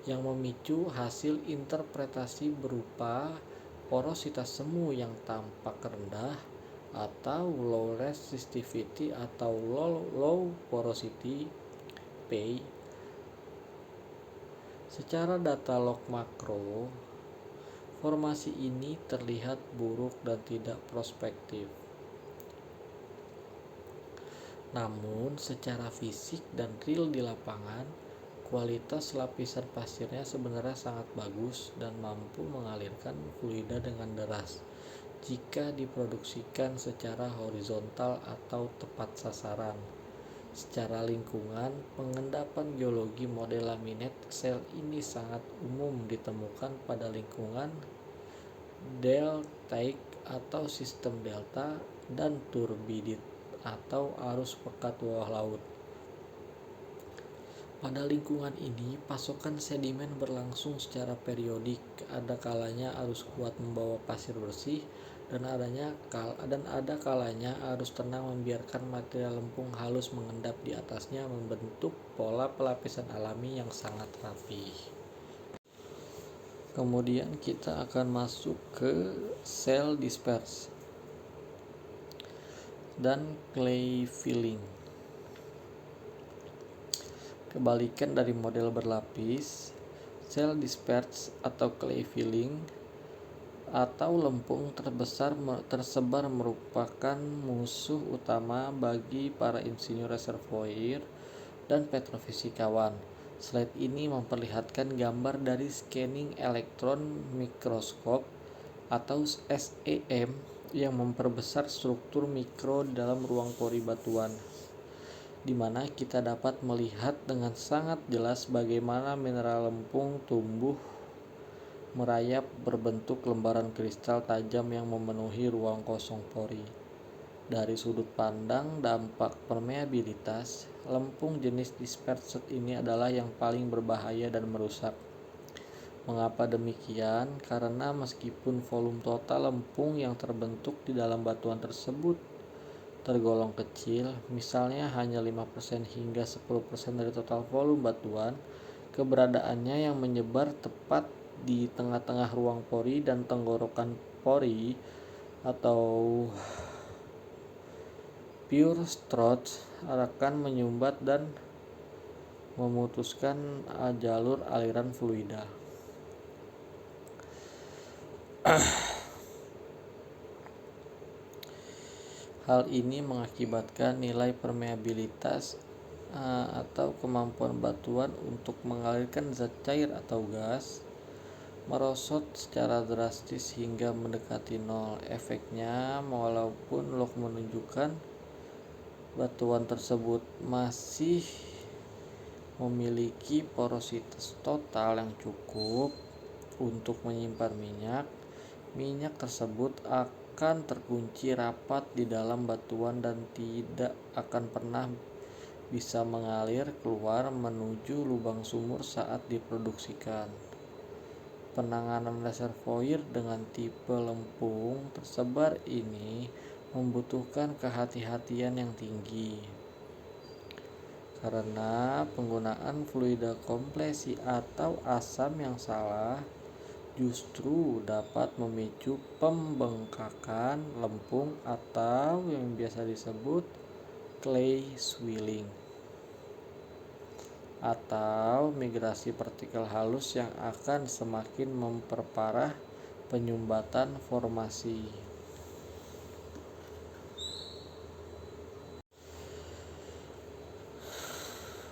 yang memicu hasil interpretasi berupa porositas semu yang tampak rendah atau low resistivity atau low porosity P. Secara data log makro, formasi ini terlihat buruk dan tidak prospektif. Namun, secara fisik dan real di lapangan, kualitas lapisan pasirnya sebenarnya sangat bagus dan mampu mengalirkan fluida dengan deras jika diproduksikan secara horizontal atau tepat sasaran. Secara lingkungan, pengendapan geologi model laminate sel ini sangat umum ditemukan pada lingkungan deltaic atau sistem delta dan turbidit atau arus pekat bawah laut. Pada lingkungan ini, pasokan sedimen berlangsung secara periodik. Ada kalanya arus kuat membawa pasir bersih, dan ada kalanya arus tenang membiarkan material lempung halus mengendap di atasnya membentuk pola pelapisan alami yang sangat rapi. Kemudian kita akan masuk ke shell disperse dan clay filling. Kebalikan dari model berlapis, shell disperse atau clay filling atau lempung tersebar merupakan musuh utama bagi para insinyur reservoir dan petrofisikawan. Slide ini memperlihatkan gambar dari scanning electron microscope atau SEM yang memperbesar struktur mikro dalam ruang pori batuan, di mana kita dapat melihat dengan sangat jelas bagaimana mineral lempung tumbuh merayap berbentuk lembaran kristal tajam yang memenuhi ruang kosong pori. Dari sudut pandang dampak permeabilitas, lempung jenis dispersed ini adalah yang paling berbahaya dan merusak. Mengapa demikian? Karena meskipun volume total lempung yang terbentuk di dalam batuan tersebut tergolong kecil, misalnya hanya 5% hingga 10% dari total volume batuan, keberadaannya yang menyebar tepat di tengah-tengah ruang pori dan tenggorokan pori atau pure struts akan menyumbat dan memutuskan jalur aliran fluida. Hal ini mengakibatkan nilai permeabilitas atau kemampuan batuan untuk mengalirkan zat cair atau gas merosot secara drastis hingga mendekati nol. Efeknya, walaupun log menunjukkan batuan tersebut masih memiliki porositas total yang cukup untuk menyimpan minyak, minyak tersebut akan terkunci rapat di dalam batuan dan tidak akan pernah bisa mengalir keluar menuju lubang sumur saat diproduksikan. Penanganan reservoir dengan tipe lempung tersebar ini membutuhkan kehati-hatian yang tinggi, karena penggunaan fluida kompresi atau asam yang salah justru dapat memicu pembengkakan lempung atau yang biasa disebut clay swelling atau migrasi partikel halus yang akan semakin memperparah penyumbatan formasi.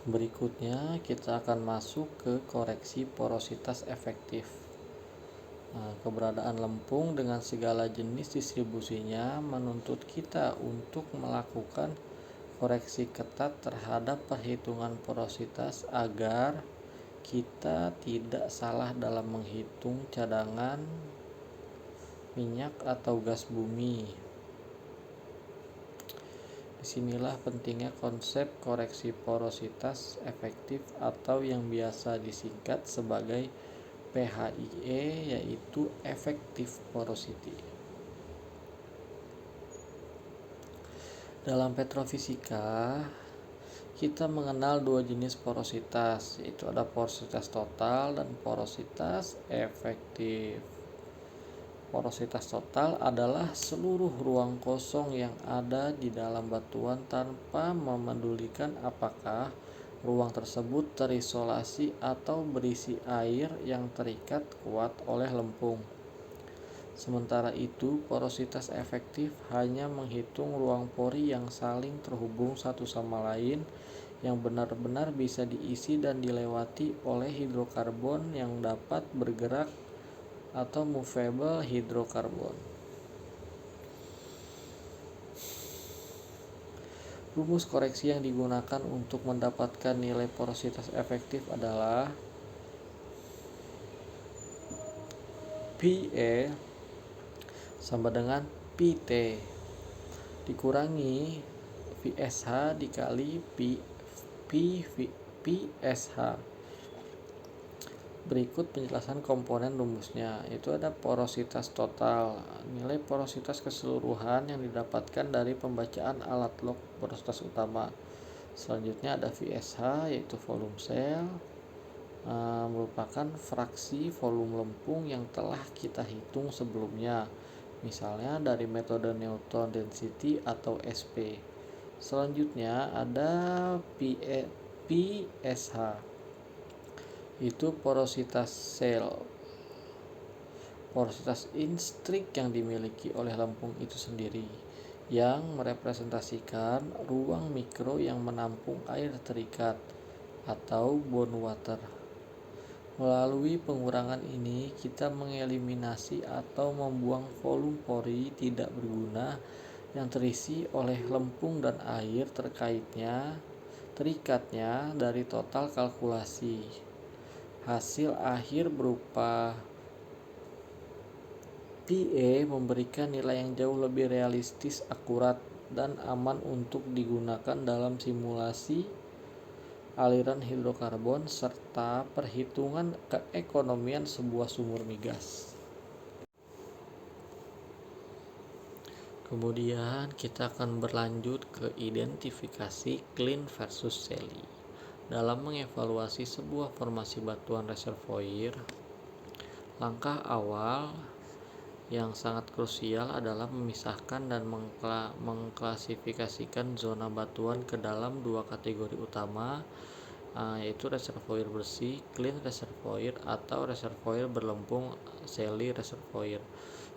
Berikutnya kita akan masuk ke koreksi porositas efektif. Keberadaan lempung dengan segala jenis distribusinya menuntut kita untuk melakukan koreksi ketat terhadap perhitungan porositas agar kita tidak salah dalam menghitung cadangan minyak atau gas bumi. Disinilah pentingnya konsep koreksi porositas efektif atau yang biasa disingkat sebagai PHIE, yaitu effective porosity. Dalam petrofisika, kita mengenal dua jenis porositas, yaitu ada porositas total dan porositas efektif. Porositas total adalah seluruh ruang kosong yang ada di dalam batuan tanpa memedulikan apakah ruang tersebut terisolasi atau berisi air yang terikat kuat oleh lempung. Sementara itu, porositas efektif hanya menghitung ruang pori yang saling terhubung satu sama lain yang benar-benar bisa diisi dan dilewati oleh hidrokarbon yang dapat bergerak atau movable hidrokarbon. Rumus koreksi yang digunakan untuk mendapatkan nilai porositas efektif adalah PE sama dengan PT dikurangi VSH dikali PSH. Berikut penjelasan komponen rumusnya, yaitu ada porositas total, nilai porositas keseluruhan yang didapatkan dari pembacaan alat log porositas utama. Selanjutnya ada VSH, yaitu volume cell, merupakan fraksi volume lempung yang telah kita hitung sebelumnya, misalnya dari metode Newton density atau SP. Selanjutnya ada PSH, itu porositas sel, porositas instrik yang dimiliki oleh lempung itu sendiri, yang merepresentasikan ruang mikro yang menampung air terikat atau bond water. Melalui pengurangan ini, kita mengeliminasi atau membuang volume pori tidak berguna yang terisi oleh lempung dan air terikatnya dari total kalkulasi. Hasil akhir berupa PE memberikan nilai yang jauh lebih realistis, akurat, dan aman untuk digunakan dalam simulasi aliran hidrokarbon serta perhitungan keekonomian sebuah sumur migas. Kemudian kita akan berlanjut ke identifikasi clean versus shelly. Dalam mengevaluasi sebuah formasi batuan reservoir, langkah awal yang sangat krusial adalah memisahkan dan mengklasifikasikan zona batuan ke dalam dua kategori utama, yaitu reservoir bersih clean reservoir atau reservoir berlempung shelly reservoir.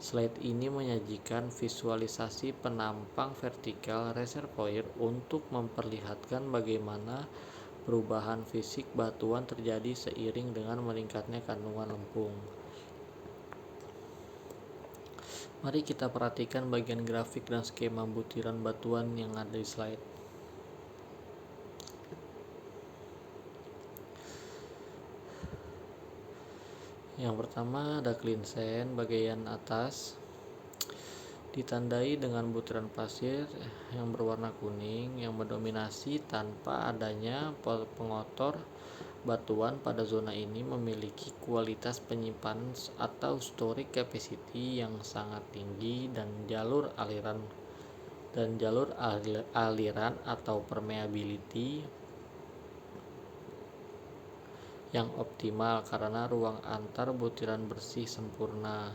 Slide ini menyajikan visualisasi penampang vertikal reservoir untuk memperlihatkan bagaimana perubahan fisik batuan terjadi seiring dengan meningkatnya kandungan lempung. Mari kita perhatikan bagian grafik dan skema butiran batuan yang ada di slide. Yang pertama ada clean sand bagian atas, ditandai dengan butiran pasir yang berwarna kuning yang mendominasi tanpa adanya pengotor. Batuan pada zona ini memiliki kualitas penyimpanan atau storage capacity yang sangat tinggi dan jalur aliran atau permeability yang optimal karena ruang antar butiran bersih sempurna.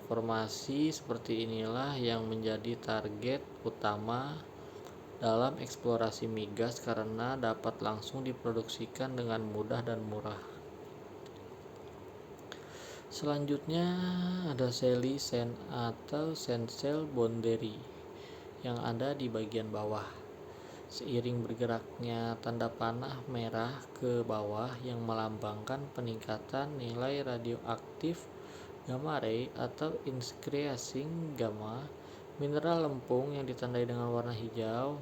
Formasi seperti inilah yang menjadi target utama dalam eksplorasi migas karena dapat langsung diproduksikan dengan mudah dan murah. Selanjutnya ada shelly sand atau sand shell boundary yang ada di bagian bawah. Seiring bergeraknya tanda panah merah ke bawah yang melambangkan peningkatan nilai radioaktif gamma ray atau increasing gamma, mineral lempung yang ditandai dengan warna hijau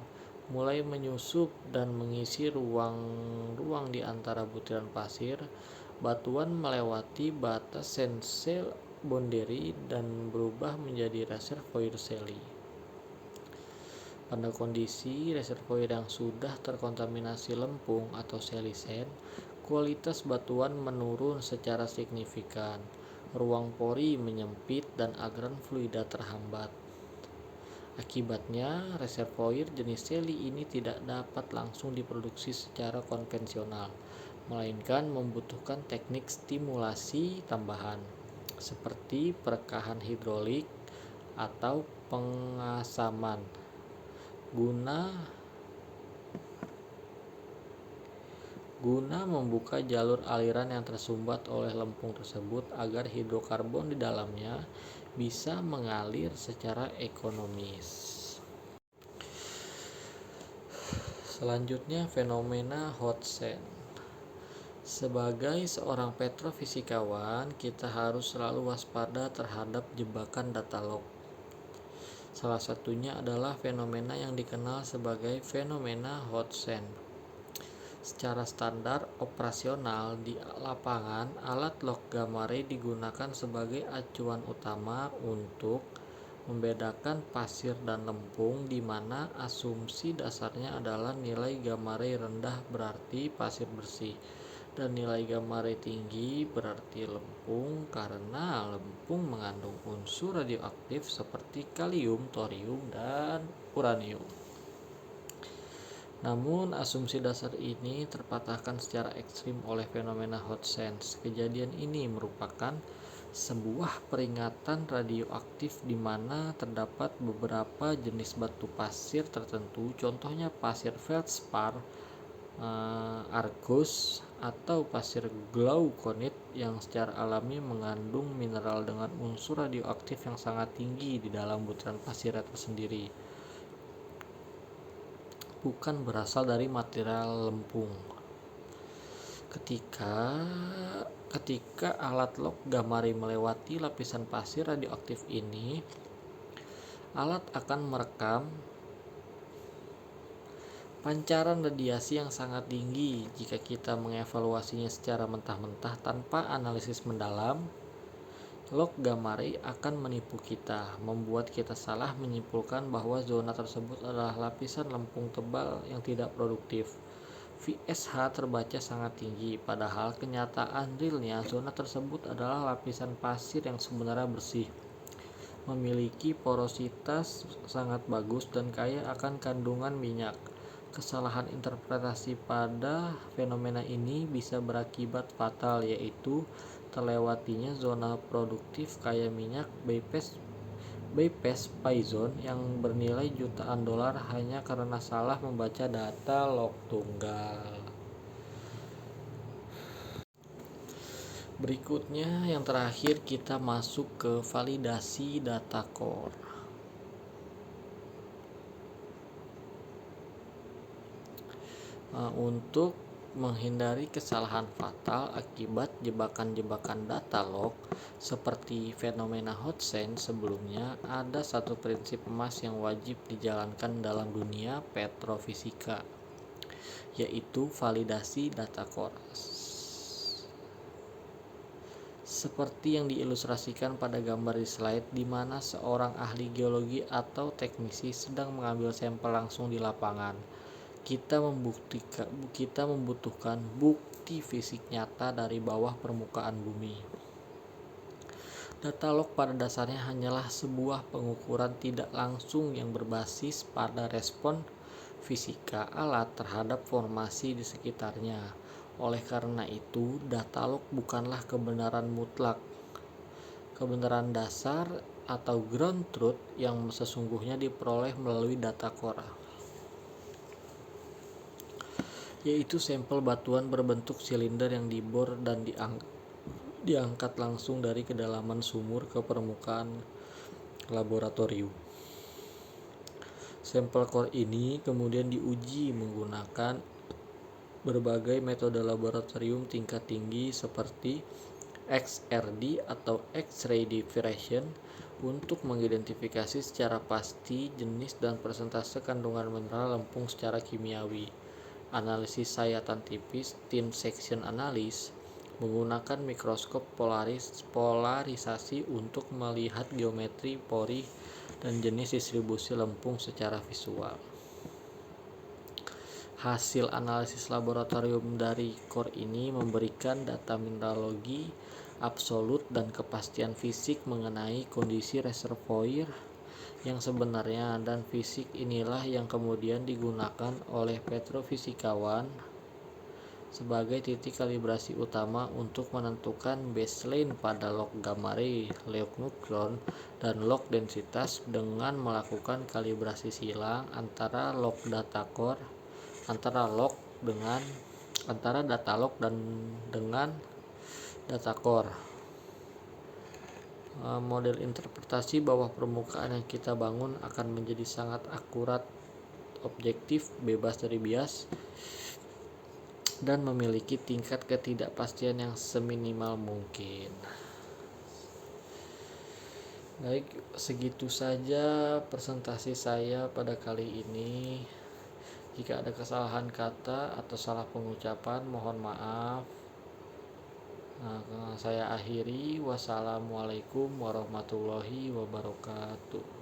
mulai menyusup dan mengisi ruang-ruang di antara butiran pasir. Batuan melewati batas sand shell boundary dan berubah menjadi reservoir shelly. Pada kondisi reservoir yang sudah terkontaminasi lempung atau shelly sand, kualitas batuan menurun secara signifikan. Ruang pori menyempit dan aliran fluida terhambat. Akibatnya, reservoir jenis shelly ini tidak dapat langsung diproduksi secara konvensional, melainkan membutuhkan teknik stimulasi tambahan, seperti perekahan hidrolik atau pengasaman, guna membuka jalur aliran yang tersumbat oleh lempung tersebut agar hidrokarbon di dalamnya bisa mengalir secara ekonomis. Selanjutnya, fenomena hot sand. Sebagai seorang petrofisikawan, kita harus selalu waspada terhadap jebakan data log. Salah satunya adalah fenomena yang dikenal sebagai fenomena hot sand. Secara standar operasional di lapangan, alat log gamma ray digunakan sebagai acuan utama untuk membedakan pasir dan lempung, di mana asumsi dasarnya adalah nilai gamma ray rendah berarti pasir bersih dan nilai gamma ray tinggi berarti lempung, karena lempung mengandung unsur radioaktif seperti kalium, thorium, dan uranium. Namun, asumsi dasar ini terpatahkan secara ekstrim oleh fenomena hot sands. Kejadian ini merupakan sebuah peringatan radioaktif di mana terdapat beberapa jenis batu pasir tertentu, contohnya pasir feldspar, argos, atau pasir glauconite yang secara alami mengandung mineral dengan unsur radioaktif yang sangat tinggi di dalam butiran pasirnya tersendiri, bukan berasal dari material lempung. Ketika alat log gamma ray melewati lapisan pasir radioaktif ini, alat akan merekam pancaran radiasi yang sangat tinggi. Jika kita mengevaluasinya secara mentah-mentah tanpa analisis mendalam, log gamma ray akan menipu kita, membuat kita salah menyimpulkan bahwa zona tersebut adalah lapisan lempung tebal yang tidak produktif. VSH terbaca sangat tinggi, padahal kenyataan realnya zona tersebut adalah lapisan pasir yang sebenarnya bersih, memiliki porositas sangat bagus dan kaya akan kandungan minyak. Kesalahan interpretasi pada fenomena ini bisa berakibat fatal, yaitu terlewatinya zona produktif kaya minyak bypass pay zone yang bernilai jutaan dolar hanya karena salah membaca data log tunggal. Berikutnya, yang terakhir, kita masuk ke validasi data core. Untuk menghindari kesalahan fatal akibat jebakan-jebakan data log seperti fenomena hot sand sebelumnya, ada satu prinsip emas yang wajib dijalankan dalam dunia petrofisika, yaitu validasi data koras. Seperti yang diilustrasikan pada gambar di slide, di mana seorang ahli geologi atau teknisi sedang mengambil sampel langsung di lapangan. Kita membutuhkan bukti fisik nyata dari bawah permukaan bumi. Data log pada dasarnya hanyalah sebuah pengukuran tidak langsung yang berbasis pada respon fisika alat terhadap formasi di sekitarnya. Oleh karena itu, data log bukanlah kebenaran mutlak, kebenaran dasar atau ground truth yang sesungguhnya diperoleh melalui data core, yaitu sampel batuan berbentuk silinder yang dibor dan diangkat langsung dari kedalaman sumur ke permukaan laboratorium. Sampel core ini kemudian diuji menggunakan berbagai metode laboratorium tingkat tinggi seperti XRD atau X-ray diffraction untuk mengidentifikasi secara pasti jenis dan persentase kandungan mineral lempung secara kimiawi. Analisis sayatan tipis, thin section analysis, menggunakan mikroskop polarisasi untuk melihat geometri pori dan jenis distribusi lempung secara visual. Hasil analisis laboratorium dari core ini memberikan data mineralogi absolut dan kepastian fisik mengenai kondisi reservoir yang sebenarnya, dan fisik inilah yang kemudian digunakan oleh petrofisikawan sebagai titik kalibrasi utama untuk menentukan baseline pada log gamma ray, log nukleon, dan log densitas dengan melakukan kalibrasi silang antara data log dan dengan data core. Model interpretasi bawah permukaan yang kita bangun akan menjadi sangat akurat, objektif, bebas dari bias, dan memiliki tingkat ketidakpastian yang seminimal mungkin. Baik, segitu saja presentasi saya pada kali ini. Jika ada kesalahan kata atau salah pengucapan, mohon maaf. Saya akhiri. Wassalamualaikum warahmatullahi wabarakatuh.